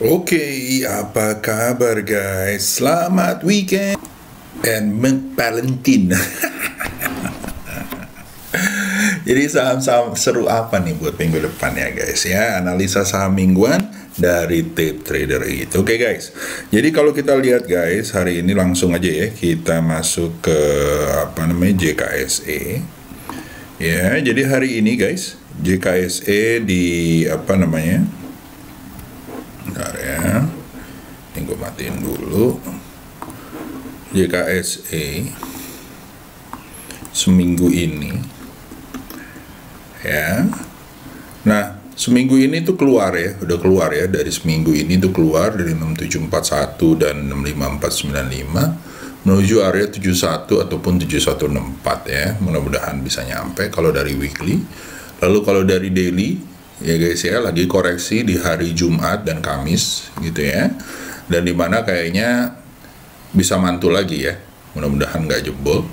Oke, apa kabar guys? Selamat weekend and Valentine. Jadi saham-saham seru apa nih buat minggu depan ya guys ya? Analisa saham mingguan dari Tip Trader itu. Oke guys. Jadi kalau kita lihat guys, hari ini langsung aja ya kita masuk ke JKSE. Ya, jadi hari ini guys, JKSE di bentar ya, ini gue matiin dulu. JKSE seminggu ini ya, nah seminggu ini tuh keluar ya, udah keluar ya, dari seminggu ini tuh keluar dari 6741 dan 65495 menuju area 71 ataupun 7164 ya, mudah-mudahan bisa nyampe kalau dari weekly. Lalu kalau dari daily ya guys ya, lagi koreksi di hari Jumat dan Kamis gitu ya, dan dimana kayaknya bisa mantul lagi ya, mudah-mudahan nggak jebol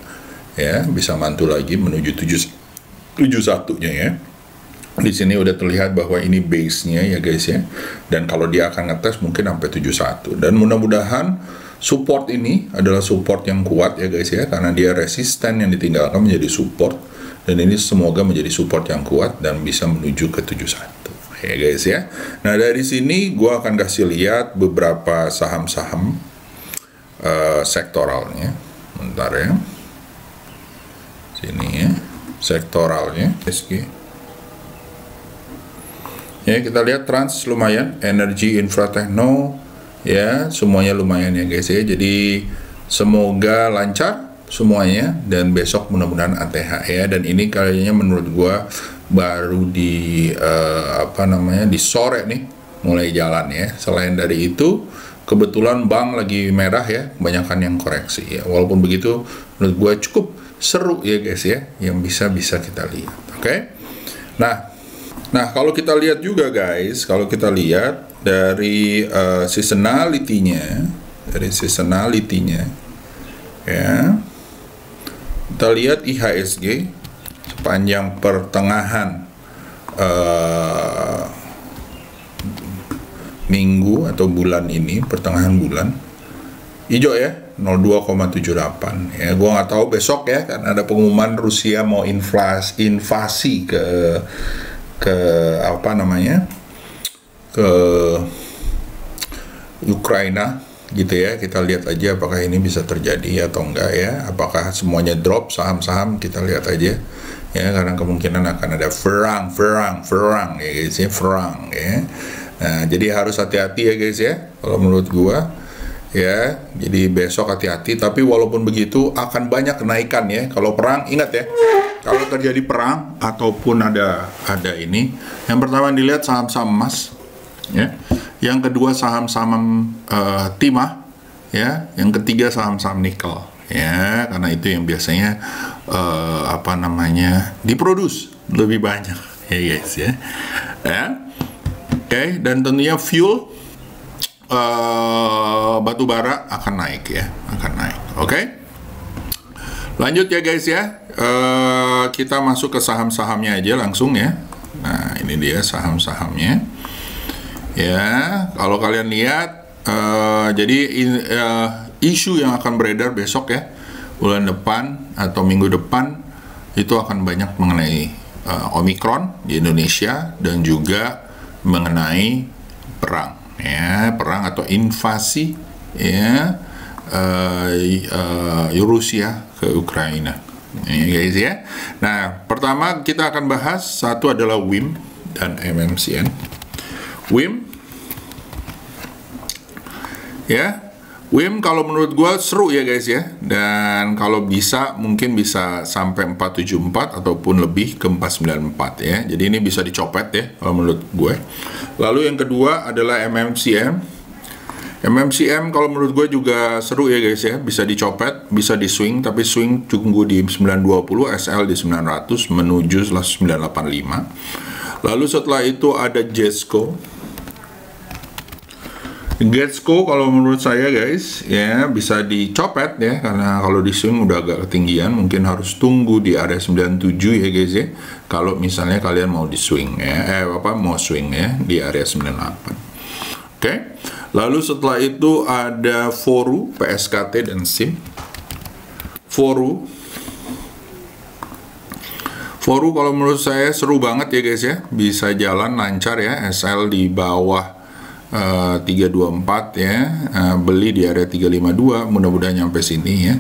ya, bisa mantul lagi menuju 71 nya ya. Di sini udah terlihat bahwa ini base-nya ya guys ya, dan kalau dia akan ngetes mungkin sampai 71, dan mudah-mudahan support ini adalah support yang kuat ya guys ya, karena dia resisten yang ditinggalkan menjadi support, dan ini semoga menjadi support yang kuat dan bisa menuju ke 71 ya guys ya. Nah dari sini gua akan kasih lihat beberapa saham-saham sektoralnya, bentar ya, sini ya, sektoralnya SG ya. Kita lihat Trans lumayan, Energi, Infratechno ya, semuanya lumayan ya guys ya. Jadi semoga lancar semuanya, dan besok mudah-mudahan ATH ya. Dan ini kayaknya menurut gua baru di di sore nih mulai jalan ya. Selain dari itu kebetulan bank lagi merah ya, kebanyakan yang koreksi ya. Walaupun begitu menurut gua cukup seru ya guys ya, yang bisa kita lihat. Oke. Nah kalau kita lihat juga guys, kalau kita lihat dari seasonality-nya, ya, kita lihat IHSG sepanjang pertengahan minggu atau bulan ini, pertengahan bulan, hijau ya, 02,78 ya. Gua nggak tahu besok ya, karena ada pengumuman Rusia mau invasi ke Ukraina gitu ya. Kita lihat aja apakah ini bisa terjadi atau enggak ya, apakah semuanya drop saham-saham, kita lihat aja ya, karena kemungkinan akan ada perang ya guys ya, perang ya. Nah jadi harus hati-hati ya guys ya, kalau menurut gua ya. Jadi besok hati-hati, tapi walaupun begitu akan banyak kenaikan ya. Kalau perang, ingat ya, kalau terjadi perang ataupun ada ini, yang pertama dilihat saham-saham emas ya, yang kedua saham-saham timah ya, yang ketiga saham-saham nikel ya, karena itu yang biasanya diproduce lebih banyak ya guys ya. Oke, dan tentunya fuel, batu bara akan naik ya, Oke. Lanjut ya guys ya, kita masuk ke saham-sahamnya aja langsung ya. Nah ini dia saham-sahamnya ya. Kalau kalian lihat, jadi isu yang akan beredar besok ya, bulan depan atau minggu depan, itu akan banyak mengenai Omicron di Indonesia, dan juga mengenai perang ya, perang atau invasi ya, Rusia ke Ukraina ini guys ya. Nah pertama kita akan bahas, satu adalah WIM dan MMCN. WIM ya, WIM kalau menurut gua seru ya guys ya, dan kalau bisa mungkin bisa sampai 474 ataupun lebih ke 494 ya. Jadi ini bisa dicopet ya kalau menurut gue. Lalu yang kedua adalah MMCM. MMCM kalau menurut gue juga seru ya guys ya, bisa dicopet, bisa di swing, tapi swing tunggu di 920, SL di 900 menuju 985. Lalu setelah itu ada Jesco. Jesco kalau menurut saya guys ya bisa dicopet ya, karena kalau di swing udah agak ketinggian, mungkin harus tunggu di area 97 ya guys ya, kalau misalnya kalian mau di swing ya, mau swing ya di area 98. Oke. Lalu setelah itu ada Foru, PSKT dan SIM. Foru kalau menurut saya seru banget ya guys ya, bisa jalan lancar ya, SL di bawah 324 ya, beli di area 352, mudah-mudahan nyampe sini ya.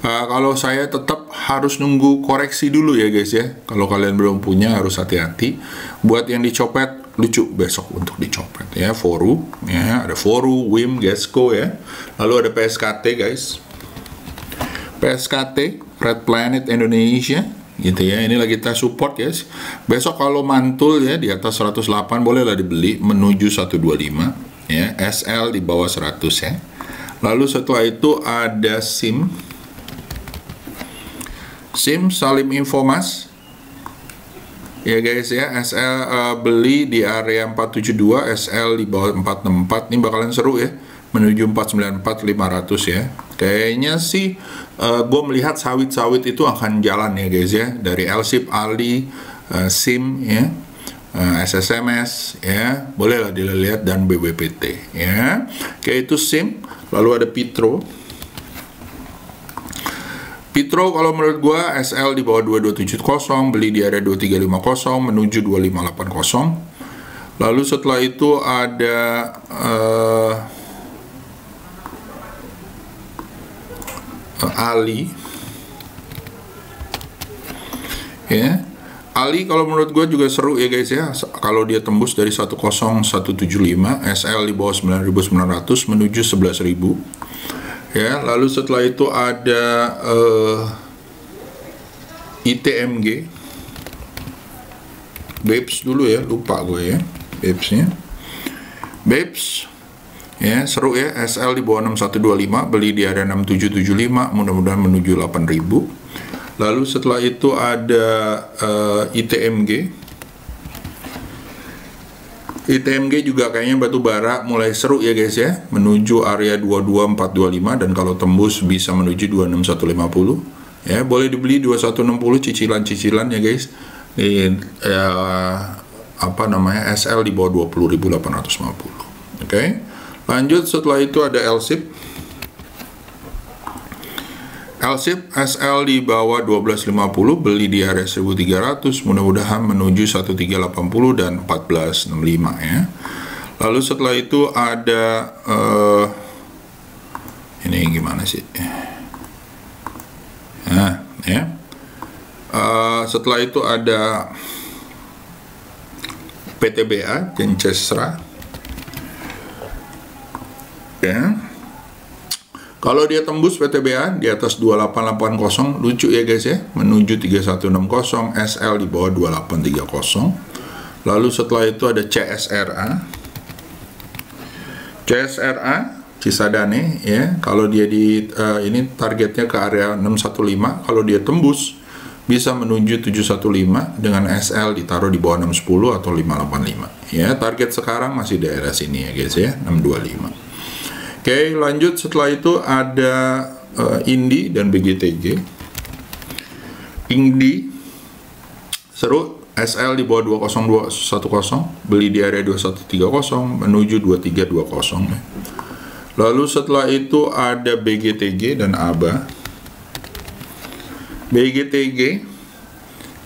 Kalau saya tetap harus nunggu koreksi dulu ya guys ya, kalau kalian belum punya harus hati-hati. Buat yang dicopet, lucu besok untuk dicopet ya. Foru ya, ada Foru, WIM, Gesco ya. Lalu ada PSKT guys, PSKT Red Planet Indonesia gitu ya, ini lagi kita support guys. Besok kalau mantul ya di atas 108 bolehlah dibeli menuju 125 ya, SL di bawah 100 ya. Lalu setelah itu ada SIM Salim Infomas ya guys ya, SL beli di area 472, SL di bawah 464. Ini bakalan seru ya, menuju 494 500 ya. Kayaknya sih gue melihat sawit-sawit itu akan jalan ya guys ya, dari LSIP, Ali, SIM ya, SSMS ya, bolehlah dilihat, dan BBPT ya. Kayak itu SIM. Lalu ada Pitro kalau menurut gue SL di bawah 2270, beli di area 2350 menuju 2580. Lalu setelah itu ada Ali ya. Ali kalau menurut gue juga seru ya guys ya, kalau dia tembus dari 10175, SL di bawah 9900 menuju 11.000 ya. Lalu setelah itu ada ITMG, BEPS dulu ya, lupa gue ya BEPS-nya. BEPS ya, seru ya, SL di bawah 6125, beli di area 6775, mudah-mudahan menuju 8000. Lalu setelah itu ada ITMG juga kayaknya batu bara mulai seru ya guys ya, menuju area 22425, dan kalau tembus bisa menuju 26150 ya, boleh dibeli 2160 cicilan ya guys. Apa namanya, SL di bawah 20.850. Oke. Lanjut setelah itu ada LSIP SL di bawah 1250, beli di area 1300, mudah-mudahan menuju 1380 dan 1465 ya. Lalu setelah itu ada ini gimana sih ya, setelah itu ada PTBA Gencesra ya. Kalau dia tembus PTBA di atas 2880, lucu ya guys ya, menuju 3160, SL di bawah 2830. Lalu setelah itu ada CSRA Cisadane ya, kalau dia di ini targetnya ke area 615, kalau dia tembus bisa menuju 715 dengan SL ditaruh di bawah 610 atau 585 ya. Target sekarang masih daerah sini ya guys ya, 625. Oke, lanjut setelah itu ada INDI dan BGTG. INDI seru, SL di bawah 20210, beli di area 2130 menuju 2320. Lalu setelah itu ada BGTG dan ABA. BGTG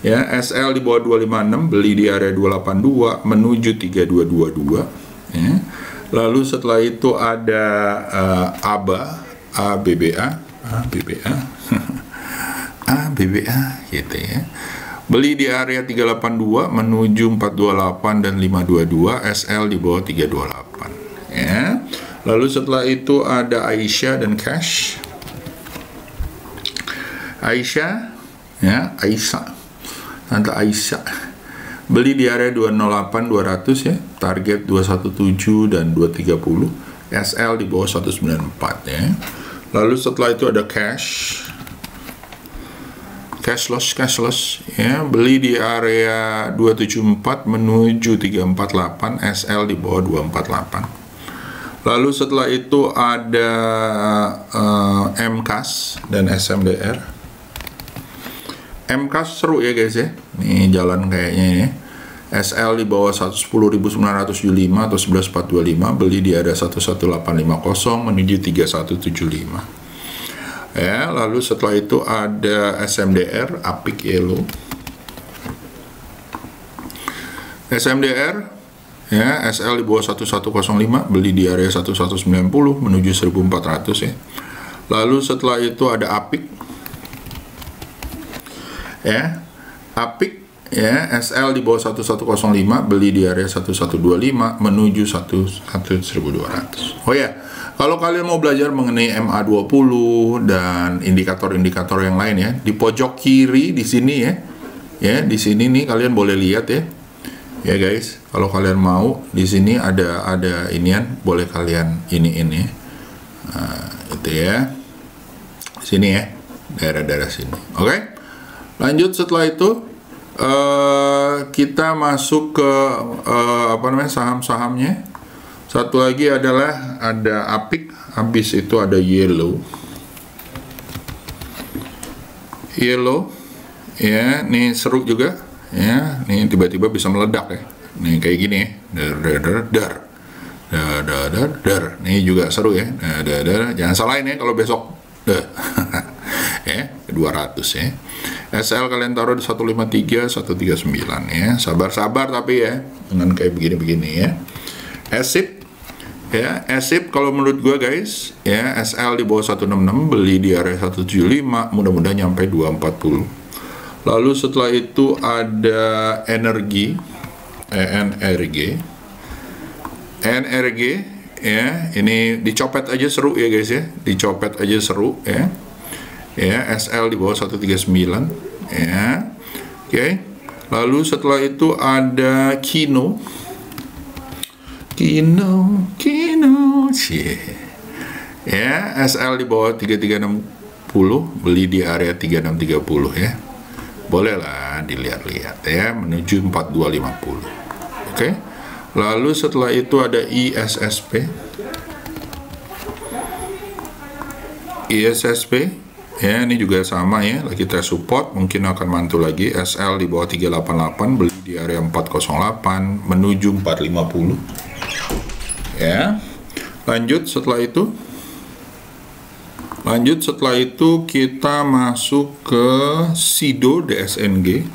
ya, SL di bawah 256, beli di area 282 menuju 3222 ya. Lalu setelah itu ada ABBA gitu ya, beli di area 382 menuju 428 dan 522, SL di bawah 328 ya. Lalu setelah itu ada Aisyah dan Cash. Tante Aisyah beli di area 208-200 ya, target 217 dan 230, SL di bawah 194 ya. Lalu setelah itu ada cashless ya, beli di area 274 menuju 348, SL di bawah 248. Lalu setelah itu ada MCAS dan SMDR. MCAS seru ya guys ya, nih jalan kayaknya ya. SL di bawah 10.975 atau 11.425, beli di area 11850 menuju 3175. Ya, lalu setelah itu ada SMDR Apik Yellow. SMDR ya, SL di bawah 1105, beli di area 1190 menuju 1400 ya. Lalu setelah itu ada Apik ya, Apik ya, SL di bawah 1105, beli di area 1125 menuju 1200. Oh ya, kalau kalian mau belajar mengenai MA20 dan indikator-indikator yang lain ya, di pojok kiri di sini ya. Ya, di sini nih kalian boleh lihat ya. Ya guys, kalau kalian mau di sini ada inian, boleh kalian ini. Nah, itu ya. Sini ya, daerah-daerah sini. Oke. Lanjut setelah itu kita masuk ke saham-sahamnya. Satu lagi adalah ada Apik, habis itu ada Yellow ya, nih seru juga ya, nih tiba-tiba bisa meledak ya, nih kayak gini ya, dar, nih juga seru ya, jangan salahin ya kalau besok ya, 200 ya. SL kalian taruh di 153, 139 ya. Sabar-sabar tapi ya, dengan kayak begini-begini ya. SIP ya, SIP kalau menurut gua guys ya, SL di bawah 166, beli di area 175, mudah-mudahan nyampe 240. Lalu setelah itu ada NRG ya, ini dicopet aja seru ya guys ya, dicopet aja seru ya. Ya, SL di bawah 139 ya. Oke. Lalu setelah itu ada Kino ya, SL di bawah 3360, beli di area 3630 ya. Boleh lah dilihat-lihat ya, menuju 4250. Oke. Lalu setelah itu ada ISSP ya, ini juga sama ya, lagi tes support, mungkin akan mantul lagi. SL di bawah 388, beli di area 408 menuju 450 ya. Lanjut setelah itu kita masuk ke SIDO DSNG.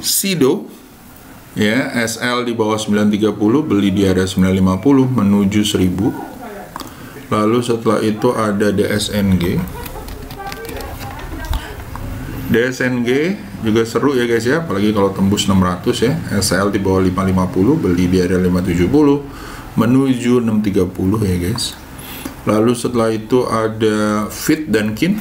SIDO ya, SL di bawah 930, beli di area 950 menuju 1000. Lalu setelah itu ada DSNG juga seru ya guys ya, apalagi kalau tembus 600 ya. SL di bawah 550, beli di area 570 menuju 630 ya guys. Lalu setelah itu ada Fit dan Kin.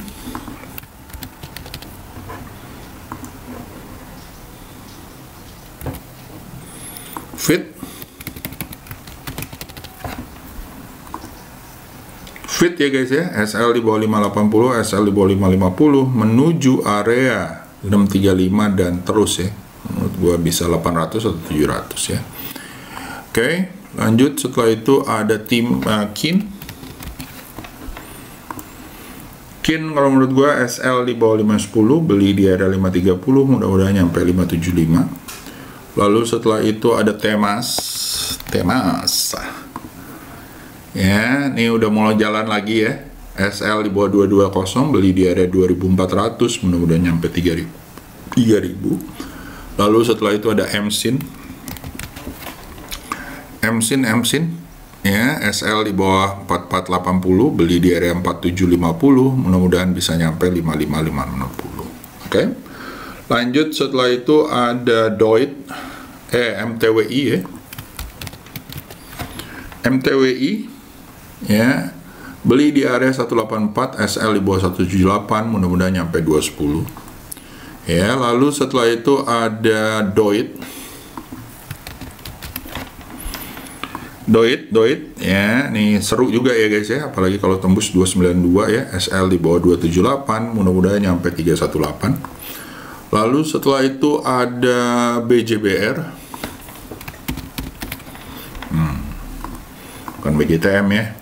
Fit ya guys ya, SL di bawah 580, SL di bawah 550 menuju area 635 dan terus ya. Menurut gua bisa 800 atau 700 ya. Oke, lanjut setelah itu ada tim Kin kalau menurut gua SL di bawah 510, beli di area 530, mudah-mudahan nyampe 575. Lalu setelah itu ada Temas ya, ini udah mulai jalan lagi ya. SL di bawah 220, beli di area 2400, mudah-mudahan nyampe 3000. Lalu setelah itu ada MSIN ya, SL di bawah 4480, beli di area 4750, mudah-mudahan bisa nyampe 55560. Oke. Lanjut setelah itu ada MTWI ya. MTWI ya, beli di area 184, SL di bawah 178, mudah-mudahan nyampe 210 ya. Lalu setelah itu ada Doit ya, nih seru juga ya guys ya, apalagi kalau tembus 292 ya. SL di bawah 278, mudah-mudahan nyampe 318. Lalu setelah itu ada BJBR, bukan BGTM ya.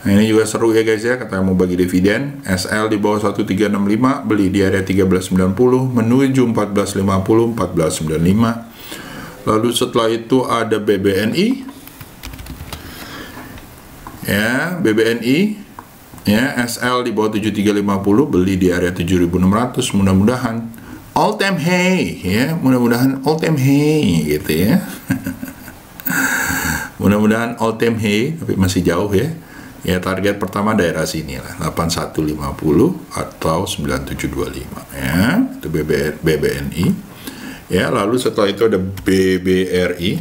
Nah, ini juga seru ya guys ya, katanya mau bagi dividen. SL di bawah 1365, beli di area 1390 menuju 1450, 1495. Lalu setelah itu ada BBNI. Ya, BBNI ya, SL di bawah 7350, beli di area 7600, mudah-mudahan all time high ya, mudah-mudahan all time high gitu ya. Mudah-mudahan all time high, tapi masih jauh ya. Ya, target pertama daerah sini lah, 8150 atau 9725 ya. Itu BBNI. Ya, lalu setelah itu ada BBRI.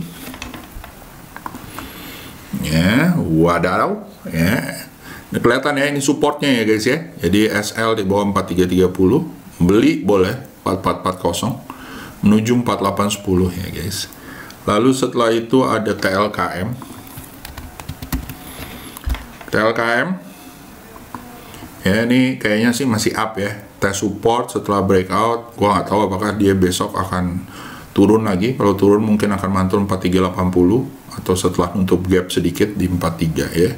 Ya, wadaw ya. Ini kelihatan ya, ini supportnya ya guys ya. Jadi SL di bawah 4330, beli boleh 4440 menuju 4810 ya guys. Lalu setelah itu ada TLKM. TLKM ya, ini kayaknya sih masih up ya, test support setelah breakout. Gua nggak tahu apakah dia besok akan turun lagi. Kalau turun mungkin akan mantul 4380 atau setelah nutup gap sedikit di 43 ya.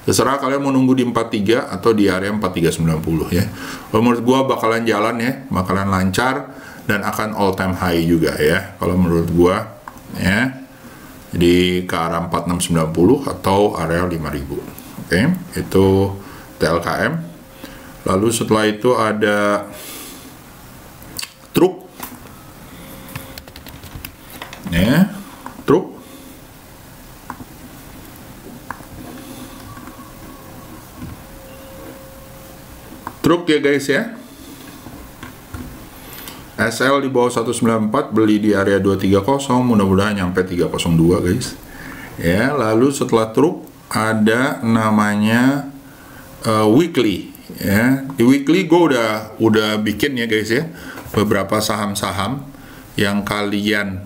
Terserah kalian mau nunggu di 43 atau di area 4390 ya. Kalau menurut gua bakalan jalan ya, bakalan lancar dan akan all time high juga ya kalau menurut gua ya. Jadi ke arah 4690 atau area 5000. Oke, itu TLKM. Lalu setelah itu ada truk. Ya, truk. Truk ya guys ya. SL di bawah 194, beli di area 230, mudah-mudahan nyampe 302 guys. Ya, lalu setelah truk ada namanya weekly ya. Di weekly gue udah bikin ya guys ya, beberapa saham-saham yang kalian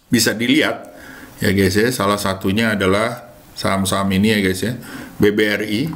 bisa dilihat ya guys ya. Salah satunya adalah saham-saham ini ya guys ya, BBRI.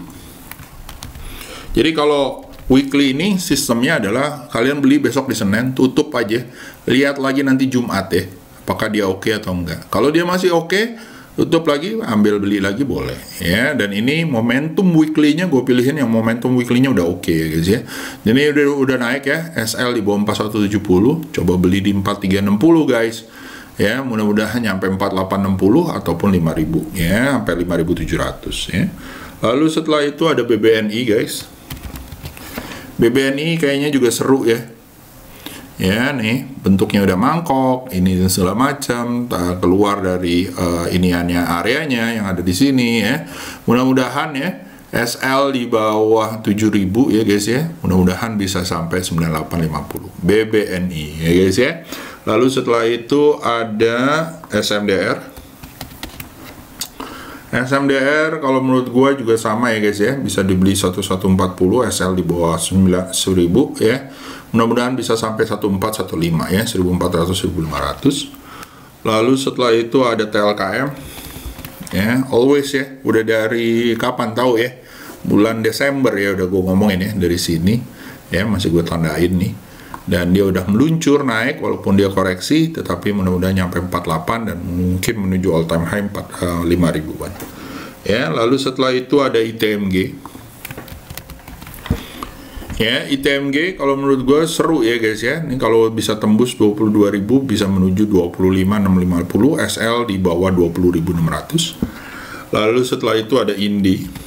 Jadi kalau weekly ini sistemnya adalah kalian beli besok di Senin, tutup aja, lihat lagi nanti Jumat ya, apakah dia oke atau enggak. Kalau dia masih oke, tutup lagi, ambil beli lagi boleh ya. Dan ini momentum weekly-nya gue pilihin yang momentum weekly-nya udah oke ya guys ya. Jadi udah naik ya, SL di bawah 4170, coba beli di 4360 guys ya. Mudah-mudahan nyampe 4860 ataupun 5000 ya, sampai 5700 ya. Lalu setelah itu ada BBNI guys. BBNI kayaknya juga seru ya. Ya nih, bentuknya udah mangkok, ini dan segala macam, keluar dari iniannya, areanya yang ada di sini ya. Mudah-mudahan ya, SL di bawah 7000 ya guys ya. Mudah-mudahan bisa sampai 9850. BBNI ya guys ya. Lalu setelah itu ada SMDR. SMDR kalau menurut gua juga sama ya guys ya, bisa dibeli 1140, SL di bawah 1000 ya. Mudah-mudahan bisa sampai 1415 ya, 1400 1500. Lalu setelah itu ada TLKM ya, always ya, udah dari kapan tahu ya, bulan Desember ya udah gue ngomongin ya, dari sini ya, masih gue tandain nih. Dan dia udah meluncur naik walaupun dia koreksi, tetapi mudah-mudahan nyampe 48 dan mungkin menuju all time high 5000-an. Ya, lalu setelah itu ada ITMG. Ya, ITMG kalau menurut gue seru ya guys ya. Ini kalau bisa tembus 22.000 bisa menuju 25.650, SL di bawah 20.600. Lalu setelah itu ada Indi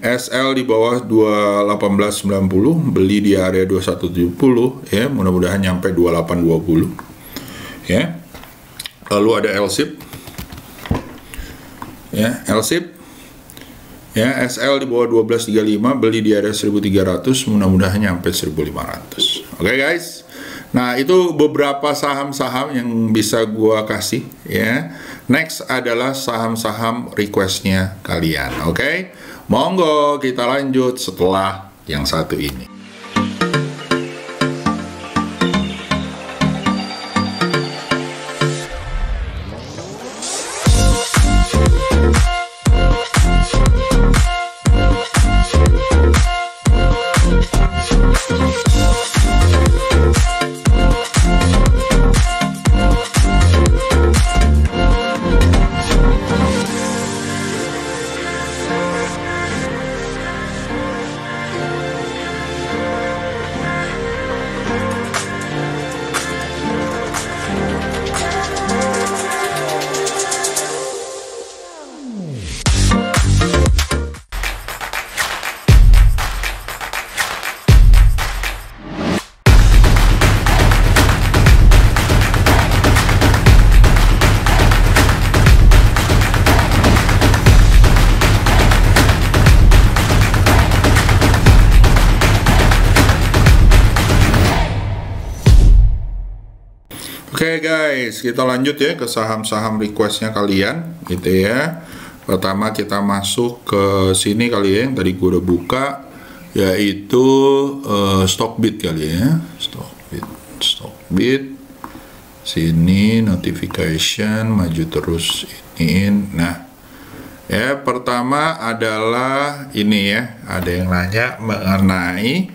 SL di bawah 21890, beli di area 2170 ya, mudah-mudahan nyampe 2820 ya. Lalu ada LSIP ya, LSIP ya, SL di bawah 1235, beli di area 1300, mudah-mudahan nyampe 1500. Oke guys, nah itu beberapa saham-saham yang bisa gua kasih ya. Next adalah saham-saham requestnya kalian. Oke, monggo kita lanjut setelah yang satu ini. Oke guys, kita lanjut ya ke saham-saham requestnya kalian gitu ya. Pertama kita masuk ke sini kali ya, yang tadi gue udah buka, yaitu Stockbit kali ya. Stockbit sini notification, maju terus iniin. Nah ya, pertama adalah ini ya, ada yang nanya mengenai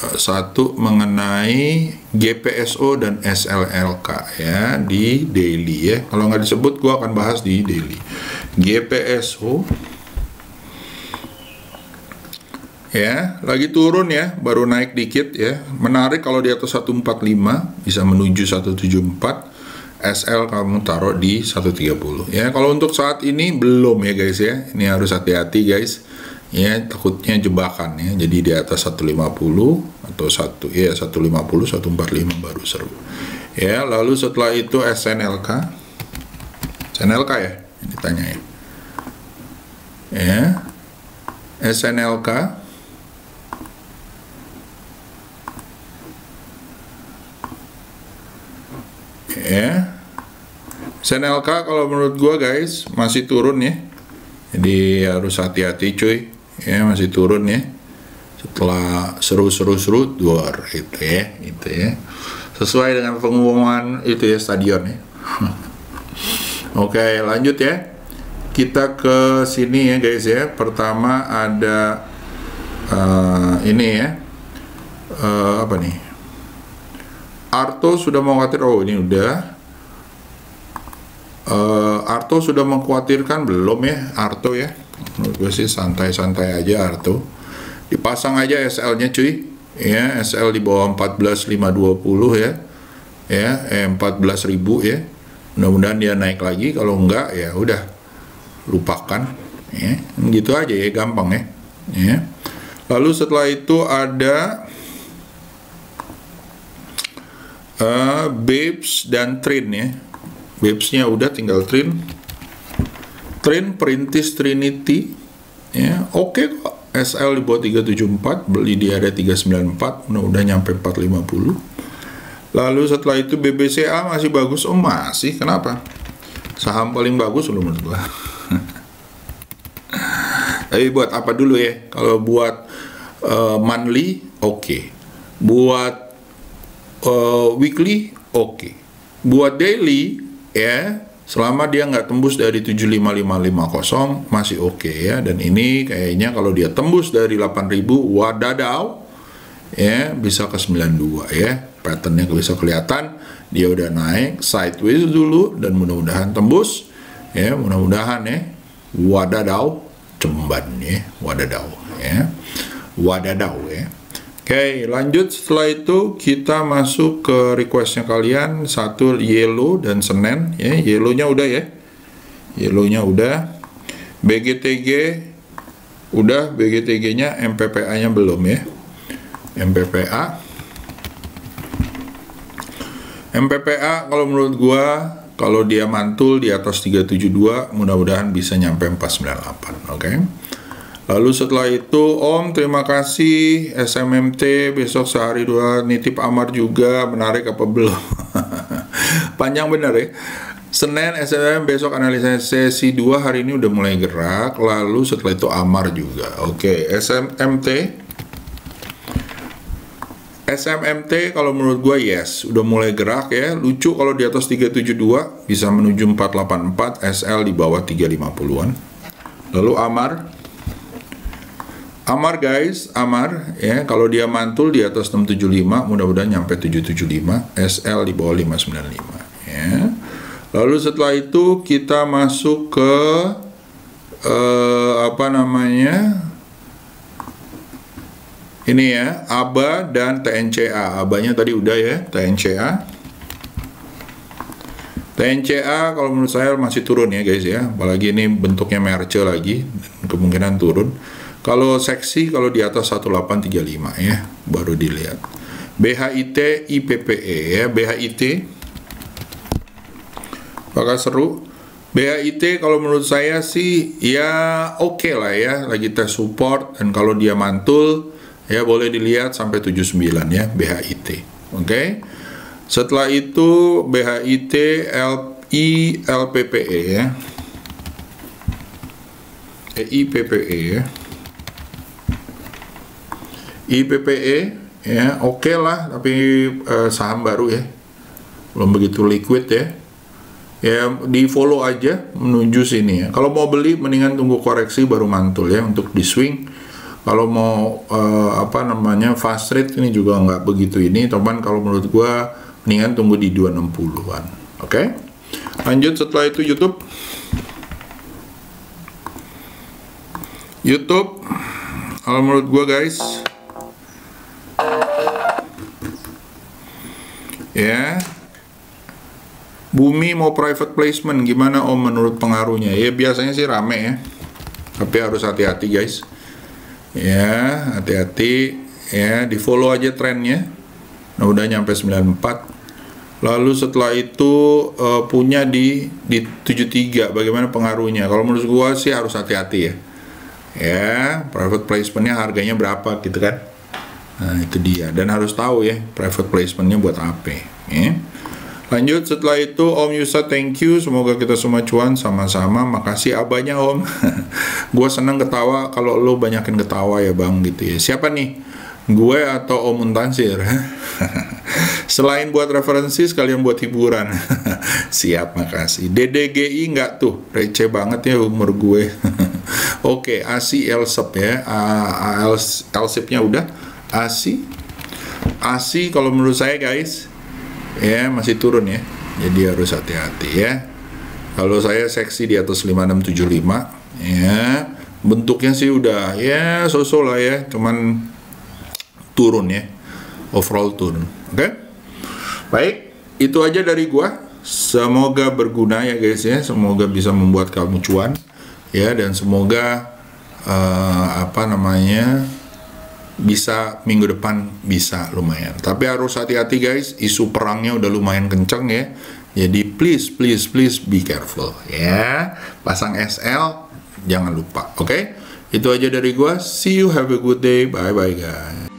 satu mengenai GPSO dan SLLK ya di daily ya. Kalau nggak disebut gua akan bahas di daily. GPSO ya lagi turun ya, baru naik dikit ya. Menarik kalau di atas 145 bisa menuju 174. SL kamu taruh di 130 ya. Kalau untuk saat ini belum ya guys ya. Ini harus hati-hati guys. Ya, takutnya jebakan ya. Jadi di atas 150 atau 150 145 baru seru. Ya, lalu setelah itu SNLK ya, ditanya ya. Ya. SNLK ya. SNLK kalau menurut gua guys masih turun ya. Jadi harus hati-hati cuy. Ya, masih turun ya. Setelah seru-seru duar gitu ya, sesuai dengan pengumuman itu ya, stadion ya. Oke, lanjut ya. Kita ke sini ya guys ya. Pertama ada ini ya. Apa nih? Arto sudah mengkhawatir. Oh, ini udah. Arto sudah mengkhawatirkan belum ya? Arto ya. Menurut gue sih santai-santai aja Arto. Dipasang aja SL-nya cuy. Ya, SL di bawah 14.520 ya. Ya, 14.000 ya. Mudah-mudahan dia naik lagi. Kalau enggak ya udah lupakan. Ya, gitu aja ya, gampang ya. Ya. Lalu setelah itu ada Babes dan Trin ya. Babes-nya udah, tinggal Trin. Trin Perintis Trinity ya, oke kok. SL di bawah 374, beli di area 394, mudah-mudahan nyampe 450. Lalu setelah itu BBCA masih bagus. Oh masih, kenapa? Saham paling bagus loh menurut gua. Tapi buat apa dulu ya? Kalau buat monthly oke. Buat weekly oke. Buat daily ya, selama dia nggak tembus dari 75550 masih oke ya. Dan ini kayaknya kalau dia tembus dari 8000, wadadaw ya, bisa ke 92 ya. Patternnya bisa kelihatan, dia udah naik sideways dulu dan mudah-mudahan tembus ya, mudah-mudahan ya. Wadadaw, cemban ya, wadadaw ya, wadadaw ya. Oke, lanjut. Setelah itu kita masuk ke requestnya kalian. Satu yellow dan Senen ya. Yellownya udah ya, yellownya udah. BGTG udah, BGTG nya, MPPA nya belum ya. MPPA kalau menurut gua, kalau dia mantul di atas 372 mudah-mudahan bisa nyampe 498. Oke. Lalu setelah itu Om, terima kasih. SMMT besok sehari dua, nitip Amar juga, menarik apa belum? Panjang bener ya. Senin SMM, besok analisa sesi 2, hari ini udah mulai gerak. Lalu setelah itu Amar juga. Oke, SMMT kalau menurut gue yes, udah mulai gerak ya. Lucu kalau di atas 372 bisa menuju 484, SL di bawah 350-an. Lalu Amar guys, Amar ya, kalau dia mantul di atas 675 mudah-mudahan nyampe 775, SL di bawah 595 ya. Lalu setelah itu kita masuk ke ini ya, ABA dan TNCA. ABA-nya tadi udah ya, TNCA kalau menurut saya masih turun ya guys ya, apalagi ini bentuknya merge lagi, kemungkinan turun. Kalau seksi, kalau di atas 1835 ya, baru dilihat. BHIT, IPPE ya, BHIT bakal seru. BHIT kalau menurut saya sih ya oke lah ya, lagi tes support, dan kalau dia mantul ya boleh dilihat sampai 79 ya BHIT Oke. Setelah itu BHIT ILPPE ya. IPPE ya. IPPE ya, oke lah, tapi saham baru ya. Belum begitu liquid ya. Ya, di follow aja menuju sini ya. Kalau mau beli mendingan tunggu koreksi baru mantul ya untuk di swing. Kalau mau fast trade ini juga nggak begitu ini, teman. Kalau menurut gua mendingan tunggu di 260-an. Oke. Lanjut setelah itu YouTube. Kalau menurut gua guys ya, Bumi mau private placement gimana Om menurut pengaruhnya? Ya biasanya sih rame ya, tapi harus hati-hati guys. Ya hati-hati ya, di follow aja trennya. Nah udah nyampe 94. Lalu setelah itu punya di 73. Bagaimana pengaruhnya? Kalau menurut gua sih harus hati-hati ya. Ya private placementnya harganya berapa gitu kan? Nah itu dia, dan harus tahu ya private placementnya buat apa ya. Lanjut setelah itu Om Yusa, thank you, semoga kita semua cuan sama-sama. Makasih abahnya Om. Gue seneng ketawa kalau lo banyakin ketawa ya bang gitu ya. Siapa nih? Gue atau Om Muntansir? Selain buat referensi sekalian buat hiburan. Siap, makasih. DDGI nggak tuh, receh banget ya umur gue. Oke, ASI LSEP ya. LSEP-nya udah. ASI kalau menurut saya guys ya masih turun ya, jadi harus hati-hati ya. Kalau saya seksi di atas 5675 ya, bentuknya sih udah ya so-so lah ya, cuman turun ya, overall turun. Oke. Baik, itu aja dari gua. Semoga berguna ya guys ya, semoga bisa membuat kamu cuan ya, dan semoga bisa minggu depan bisa lumayan. Tapi harus hati-hati guys, isu perangnya udah lumayan kenceng ya. Jadi please be careful ya. Pasang SL jangan lupa. Oke? Itu aja dari gua. See you, have a good day. Bye bye guys.